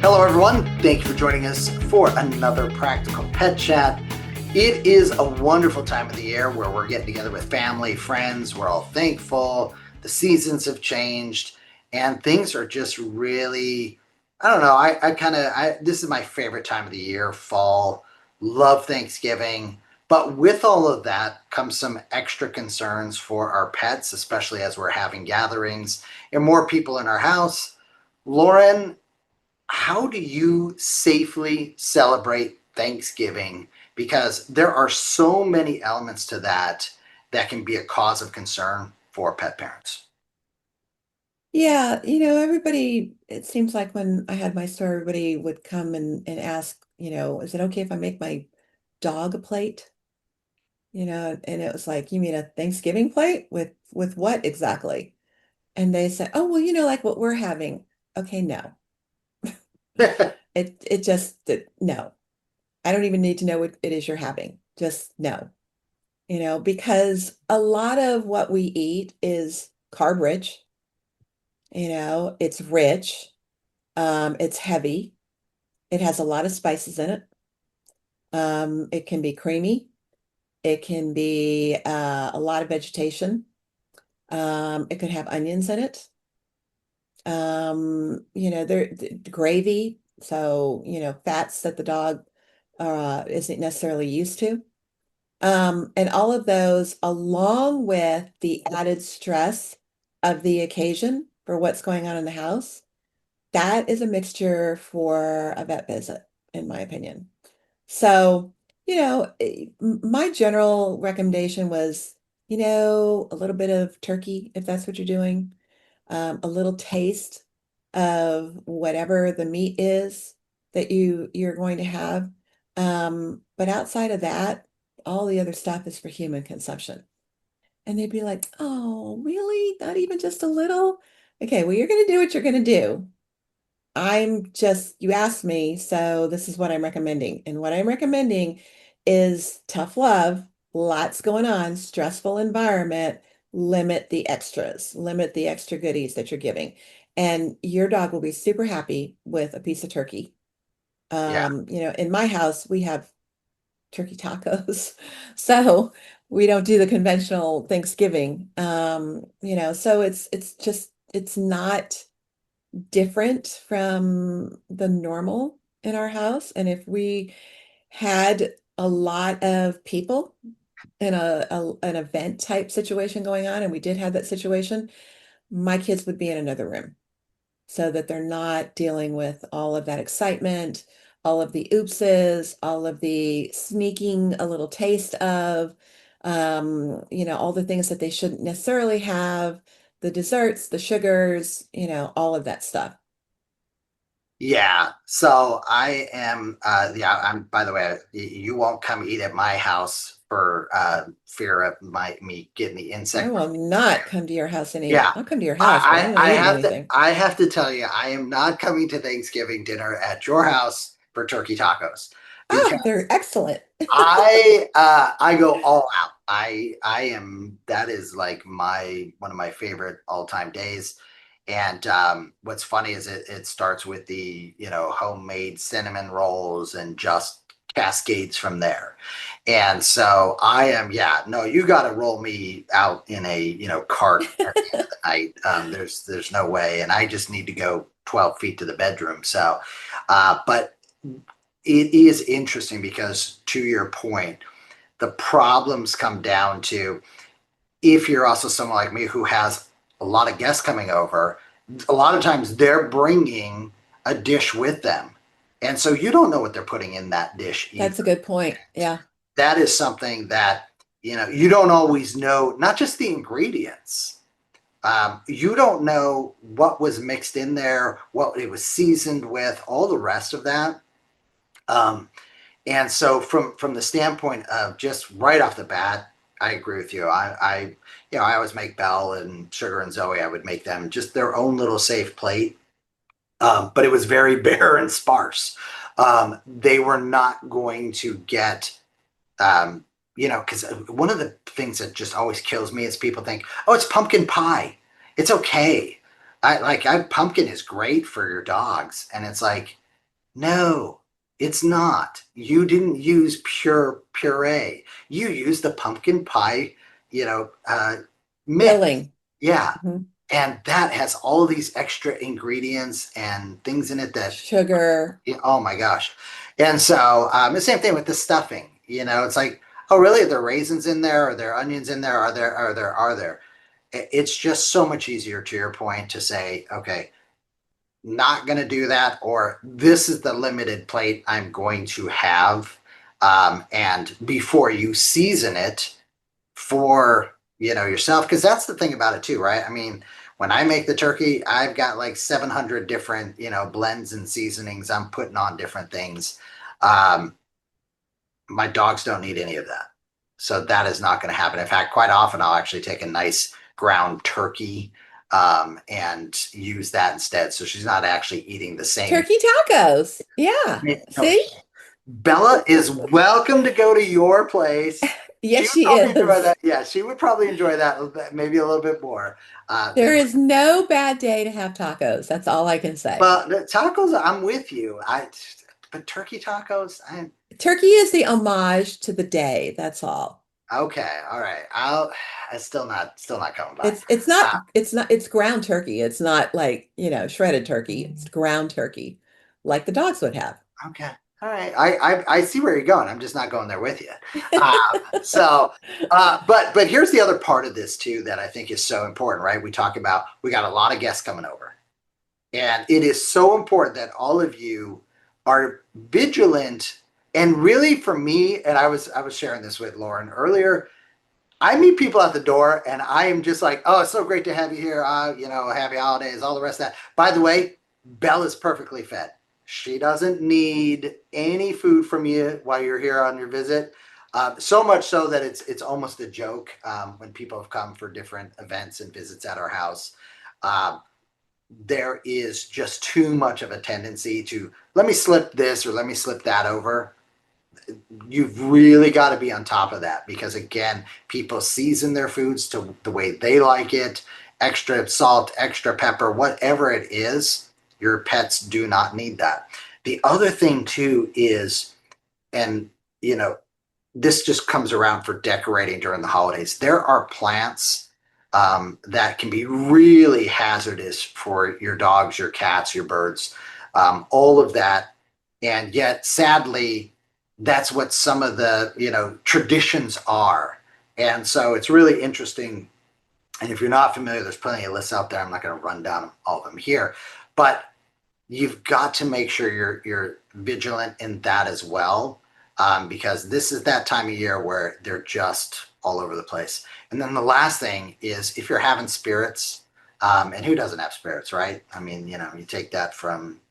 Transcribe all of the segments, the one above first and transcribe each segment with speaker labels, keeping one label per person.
Speaker 1: Hello, everyone. Thank you for joining us for another Practical Pet Chat. It is a wonderful time of the year where we're getting together with family, friends. We're all thankful. The seasons have changed and things are just really, I don't know. This is my favorite time of the year, fall. Love Thanksgiving. But with all of that comes some extra concerns for our pets, especially as we're having gatherings and more people in our house. Lauren, how do you safely celebrate Thanksgiving? Because there are so many elements to that that can be a cause of concern for pet parents.
Speaker 2: Yeah, everybody, it seems like when I had my store, everybody would come and ask, is it okay if I make my dog a plate? And it was like, you mean a Thanksgiving plate with what exactly? And they said, oh, well, like what we're having. Okay, no. No. I don't even need to know what it is you're having. Just no. Because a lot of what we eat is carb rich, it's rich, it's heavy. It has a lot of spices in it. It can be creamy. It can be a lot of vegetation. It could have onions in it. Gravy. So, fats that the dog isn't necessarily used to. And all of those, along with the added stress of the occasion for what's going on in the house, that is a mixture for a vet visit, in my opinion. So, my general recommendation was, a little bit of turkey, if that's what you're doing, a little taste of whatever the meat is that you're going to have. But outside of that, all the other stuff is for human consumption. And they'd be like, oh, really? Not even just a little? Okay, well, you're going to do what you're going to do. You asked me, so this is what I'm recommending. And what I'm recommending is tough love, lots going on, stressful environment, limit the extras, limit the extra goodies that you're giving. And your dog will be super happy with a piece of turkey.
Speaker 1: Yeah.
Speaker 2: In my house, we have turkey tacos. So we don't do the conventional Thanksgiving. So it's not different from the normal in our house. And if we had a lot of people in an event type situation going on, and we did have that situation, my kids would be in another room so that they're not dealing with all of that excitement, all of the oopses, all of the sneaking a little taste of, all the things that they shouldn't necessarily have, the desserts, the sugars, all of that stuff.
Speaker 1: Yeah. So I am, I'm, by the way, you won't come eat at my house for fear of me getting the
Speaker 2: I
Speaker 1: insect.
Speaker 2: will not come to your house and eat.
Speaker 1: Yeah.
Speaker 2: I'll come to your house, but I won't eat anything.
Speaker 1: I have to tell you, I am not coming to Thanksgiving dinner at your house for turkey tacos
Speaker 2: Ah,
Speaker 1: because
Speaker 2: they're excellent.
Speaker 1: I go all out. I am that is like my one of my favorite all-time days. And what's funny is it starts with the, homemade cinnamon rolls and just cascades from there. And so I am, yeah, no, you got to roll me out in a, cart at the end of the night. There's no way. And I just need to go 12 feet to the bedroom. So, but it is interesting because to your point, the problems come down to if you're also someone like me who has a lot of guests coming over, a lot of times they're bringing a dish with them. And so you don't know what they're putting in that dish either.
Speaker 2: That's a good point. Yeah.
Speaker 1: That is something that, you don't always know, not just the ingredients. You don't know what was mixed in there, what it was seasoned with, all the rest of that. Um, and so from the standpoint of just right off the bat, I agree with you. I always make Belle and Sugar and Zoe. I would make them just their own little safe plate, but it was very bare and sparse. They were not going to get, because one of the things that just always kills me is people think, oh, it's pumpkin pie. It's okay. Pumpkin is great for your dogs, and it's like No, it's not. You didn't use pure puree. You used the pumpkin pie, you know, mix.
Speaker 2: Filling.
Speaker 1: Yeah.
Speaker 2: Mhm.
Speaker 1: And that has all these extra ingredients and things in it that,
Speaker 2: Sugar.
Speaker 1: oh my gosh. And so the same thing with the stuffing. It's like, oh, really? Are there raisins in there? Are there onions in there? Are there? It's just so much easier, to your point, to say, okay, not going to do that, or this is the limited plate I'm going to have. And before you season it for, yourself, because that's the thing about it too, right? I mean, when I make the turkey, I've got like 700 different, blends and seasonings I'm putting on different things. Um, my dogs don't need any of that. So that is not going to happen. In fact, quite often I'll actually take a nice ground turkey and use that instead. So she's not actually eating the same.
Speaker 2: Turkey tacos. Yeah.
Speaker 1: No,
Speaker 2: See?
Speaker 1: Bella is welcome to go to your place. She
Speaker 2: Yes,
Speaker 1: would
Speaker 2: she
Speaker 1: probably enjoy
Speaker 2: is.
Speaker 1: that. Yeah, she would probably enjoy that a little bit, maybe a little bit more
Speaker 2: There
Speaker 1: than.
Speaker 2: is no bad day to have tacos. That's all I can say.
Speaker 1: Well, the tacos, I'm with you. But turkey tacos,
Speaker 2: Turkey is the homage to the day. That's all.
Speaker 1: okay, all right. It's still not coming by.
Speaker 2: It's not
Speaker 1: Uh,
Speaker 2: it's not it's ground turkey. It's not like, shredded turkey. It's ground turkey, like the dogs would have.
Speaker 1: okay, all right. I see where you're going. I'm just not going there with you. Uh, so, but here's the other part of this too that I think is so important, right? We got a lot of guests coming over. And it is so important that all of you are vigilant. And really, for me, and I was sharing this with Lauren earlier. I meet people at the door, and I am just like, "Oh, it's so great to have you here. Happy holidays, all the rest of that." By the way, Belle is perfectly fed. She doesn't need any food from you while you're here on your visit. So much so that it's almost a joke when people have come for different events and visits at our house. Um, there is just too much of a tendency to let me slip this or let me slip that over. You've really got to be on top of that because, again, people season their foods to the way they like it, extra salt, extra pepper, whatever it is. Your pets do not need that. The other thing too is, and you know this just comes around for decorating during the holidays. There are plants that can be really hazardous for your dogs, your cats, your birds, all of that. And yet, sadly, that's what some of the traditions are. And so it's really interesting. And if you're not familiar, there's plenty of lists out there. I'm not going to run down all of them here, but you've got to make sure you're vigilant in that as well, because this is that time of year where they're just all over the place. And then the last thing is if you're having spirits, and who doesn't have spirits, right? I mean, you take that from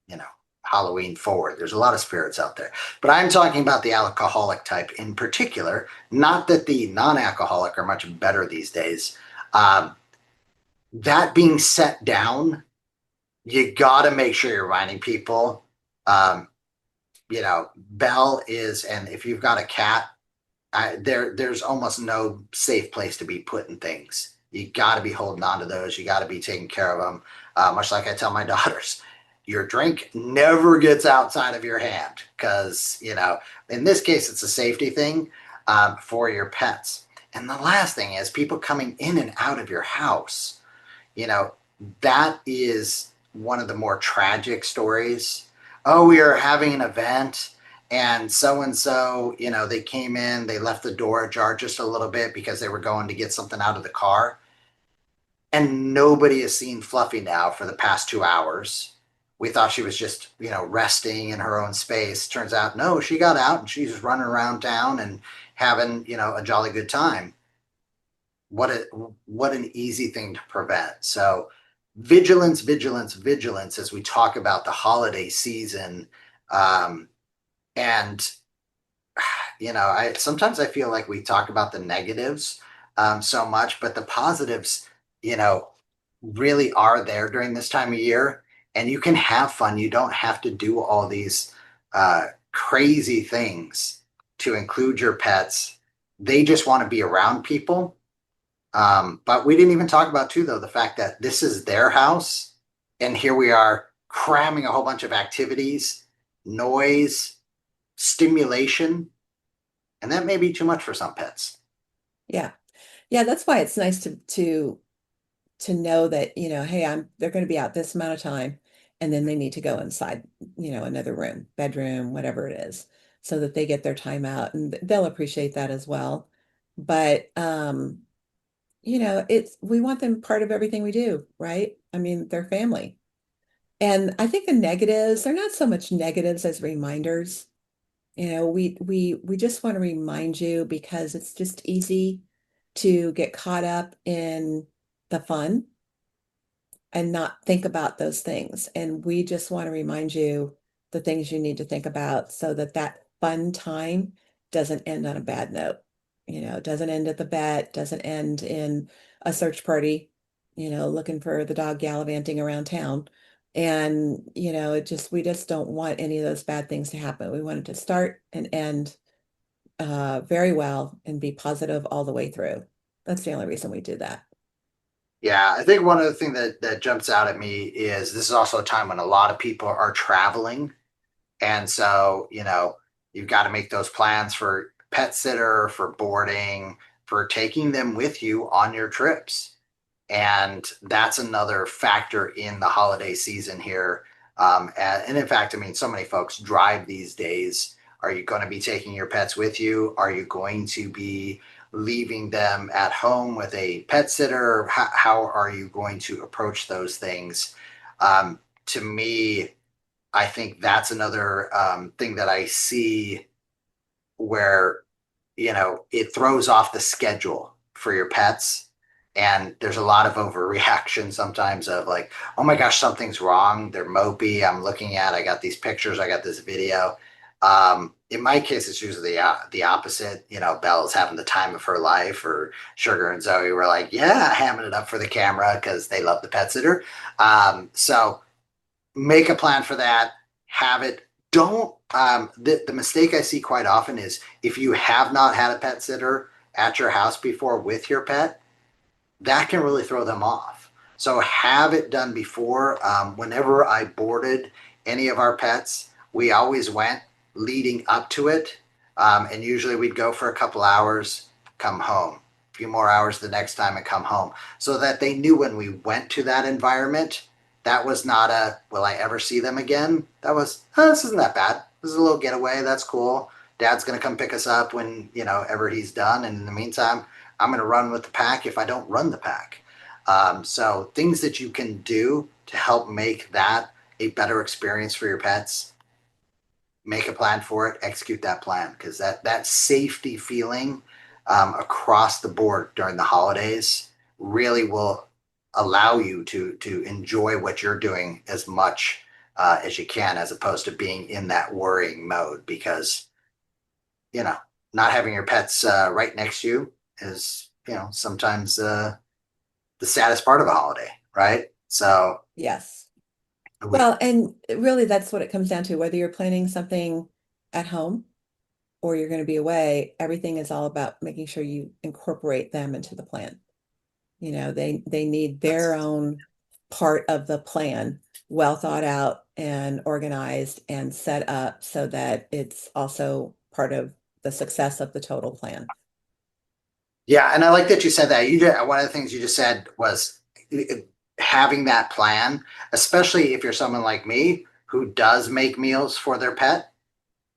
Speaker 1: you know Halloween forward. There's a lot of spirits out there, but I'm talking about the alcoholic type in particular. Not that the non-alcoholic are much better these days. Um, that being set down, you got to make sure you're reminding people. Um, Bell is, and if you've got a cat, there's almost no safe place to be putting things. You got to be holding on to those. You got to be taking care of them. Much like I tell my daughters, your drink never gets outside of your hand because, in this case, it's a safety thing for your pets. And the last thing is people coming in and out of your house. You know, that is one of the more tragic stories. Oh, we are having an event and so, they came in, they left the door ajar just a little bit because they were going to get something out of the car. And nobody has seen Fluffy now for the past 2 hours. We thought she was just, resting in her own space. Turns out, no, she got out and she's running around town and having, a jolly good time. What an easy thing to prevent. So vigilance, vigilance, vigilance as we talk about the holiday season. Um, and I sometimes I feel like we talk about the negatives so much, but the positives, you know, really are there during this time of year. And you can have fun. You don't have to do all these crazy things to include your pets. They just want to be around people. But we didn't even talk about too, though, the fact that this is their house, and here we are cramming a whole bunch of activities. noise, stimulation, and that may be too much for some pets.
Speaker 2: Yeah. Yeah, that's why it's nice to know that, hey, they're going to be out this amount of time and then they need to go inside, another room, bedroom, whatever it is, so that they get their time out and they'll appreciate that as well. But it's we want them part of everything we do, right? I mean, they're family. And I think the negatives, they're not so much negatives as reminders. We just want to remind you because it's just easy to get caught up in the fun and not think about those things. And we just want to remind you the things you need to think about so that that fun time doesn't end on a bad note. It doesn't end at the vet, doesn't end in a search party, looking for the dog gallivanting around town. And, we just don't want any of those bad things to happen. We want it to start and end very well and be positive all the way through. That's the only reason we do that.
Speaker 1: Yeah, I think one of the things that jumps out at me is this is also a time when a lot of people are traveling. And so, you've got to make those plans for pet sitter, for boarding, for taking them with you on your trips. And that's another factor in the holiday season here. And in fact, I mean, so many folks drive these days. Are you going to be taking your pets with you? Are you going to be leaving them at home with a pet sitter? How are you going to approach those things? To me, I think that's another thing that I see where it throws off the schedule for your pets. And there's a lot of overreaction sometimes of like, oh my gosh, something's wrong. They're mopey. I got these pictures, I got this video. In my case, it's usually the opposite. Belle's having the time of her life, or Sugar and Zoe were like, yeah, hamming it up for the camera because they love the pet sitter. So make a plan for that. Have it. Don't. The mistake I see quite often is if you have not had a pet sitter at your house before with your pet, that can really throw them off. So have it done before. Whenever I boarded any of our pets, we always went leading up to it. And usually we'd go for a couple hours, come home, a few more hours the next time and come home, so that they knew when we went to that environment, that was not a, will I ever see them again? That was, oh, this isn't that bad. This is a little getaway. That's cool. Dad's going to come pick us up when, ever he's done. And in the meantime, I'm going to run with the pack if I don't run the pack. So things that you can do to help make that a better experience for your pets, make a plan for it, execute that plan, because that safety feeling across the board during the holidays really will allow you to enjoy what you're doing as much as you can, as opposed to being in that worrying mode. Because you know not having your pets right next to you is sometimes the saddest part of a holiday, right? So
Speaker 2: Yes.
Speaker 1: we
Speaker 2: Well, and really that's what it comes down to, whether you're planning something at home or you're going to be away, everything is all about making sure you incorporate them into the plan. They need their
Speaker 1: that's
Speaker 2: own part of the plan, well thought out and organized and set up so that it's also part of the success of the total plan.
Speaker 1: Yeah, and I like that you said that. One of the things you just said was having that plan, especially if you're someone like me who does make meals for their pet.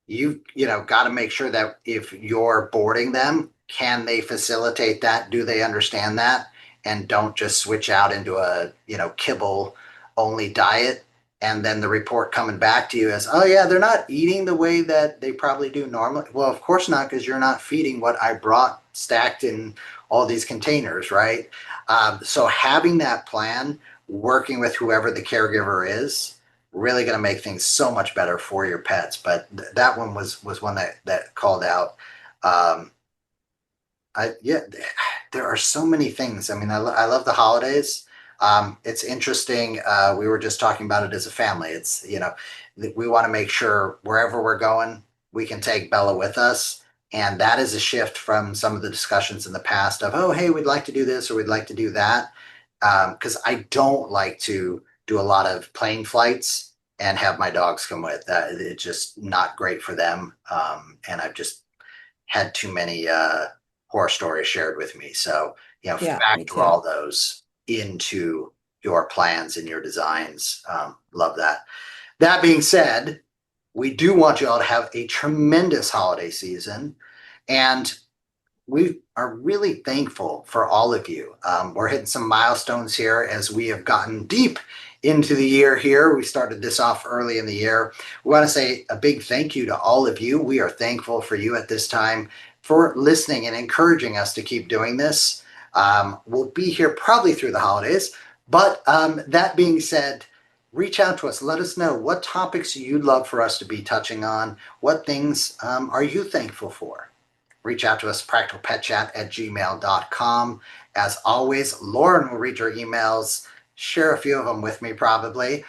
Speaker 1: You got to make sure that if you're boarding them, can they facilitate that? Do they understand that? And don't just switch out into a kibble only diet, and then the report coming back to you as, oh yeah, they're not eating the way that they probably do normally. Well, of course not, because you're not feeding what I brought stacked in all these containers, right? So having that plan, working with whoever the caregiver is, really going to make things so much better for your pets. But that one was one that called out. Um, yeah, there are so many things. I mean, I love the holidays. It's interesting. We were just talking about it as a family. It's we want to make sure wherever we're going, we can take Bella with us. And that is a shift from some of the discussions in the past of, oh, hey, we'd like to do this or we'd like to do that. Because I don't like to do a lot of plane flights and have my dogs come with. It's just not great for them. And I've just had too many horror stories shared with me. So,
Speaker 2: Yeah, me
Speaker 1: factor
Speaker 2: too.
Speaker 1: all those into your plans and your designs. Love that. That being said, we do want you all to have a tremendous holiday season. And we are really thankful for all of you. We're hitting some milestones here as we have gotten deep into the year here. We started this off early in the year. We want to say a big thank you to all of you. We are thankful for you at this time for listening and encouraging us to keep doing this. We'll be here probably through the holidays. But that being said, reach out to us. Let us know what topics you'd love for us to be touching on. What things are you thankful for? Reach out to us, practicalpetchat@gmail.com. As always, Lorin will read your emails, share a few of them with me probably,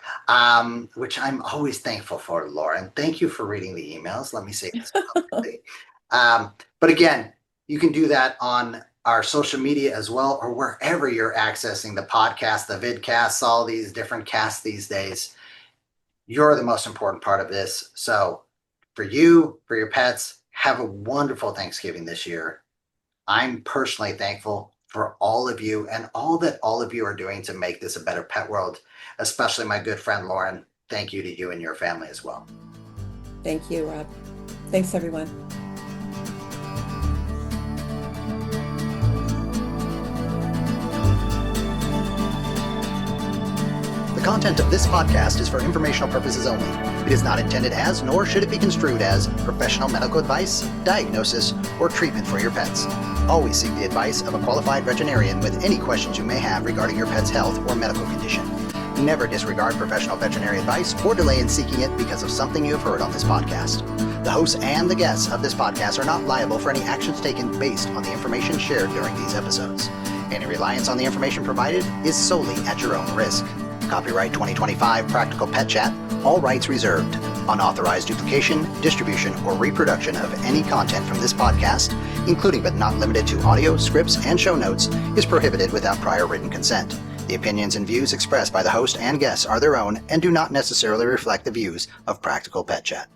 Speaker 1: which I'm always thankful for, Lorin. Thank you for reading the emails. Let me say this publicly. But again, you can do that on our social media as well, or wherever you're accessing the podcast, the vidcasts, all these different casts these days. You're the most important part of this. So for you, for your pets, have a wonderful Thanksgiving this year. I'm personally thankful for all of you and all that all of you are doing to make this a better pet world, especially my good friend Lorin. Thank you to you and your family as well.
Speaker 2: Thank you, Rob. Thanks, everyone.
Speaker 1: The content of this podcast is for informational purposes only. It is not intended as, nor should it be construed as, professional medical advice, diagnosis, or treatment for your pets. Always seek the advice of a qualified veterinarian with any questions you may have regarding your pet's health or medical condition. Never disregard professional veterinary advice or delay in seeking it because of something you have heard on this podcast. The hosts and the guests of this podcast are not liable for any actions taken based on the information shared during these episodes. Any reliance on the information provided is solely at your own risk. Copyright 2025 Practical Pet Chat, all rights reserved. Unauthorized duplication, distribution, or reproduction of any content from this podcast, including but not limited to audio, scripts, and show notes, is prohibited without prior written consent. The opinions and views expressed by the host and guests are their own and do not necessarily reflect the views of Practical Pet Chat.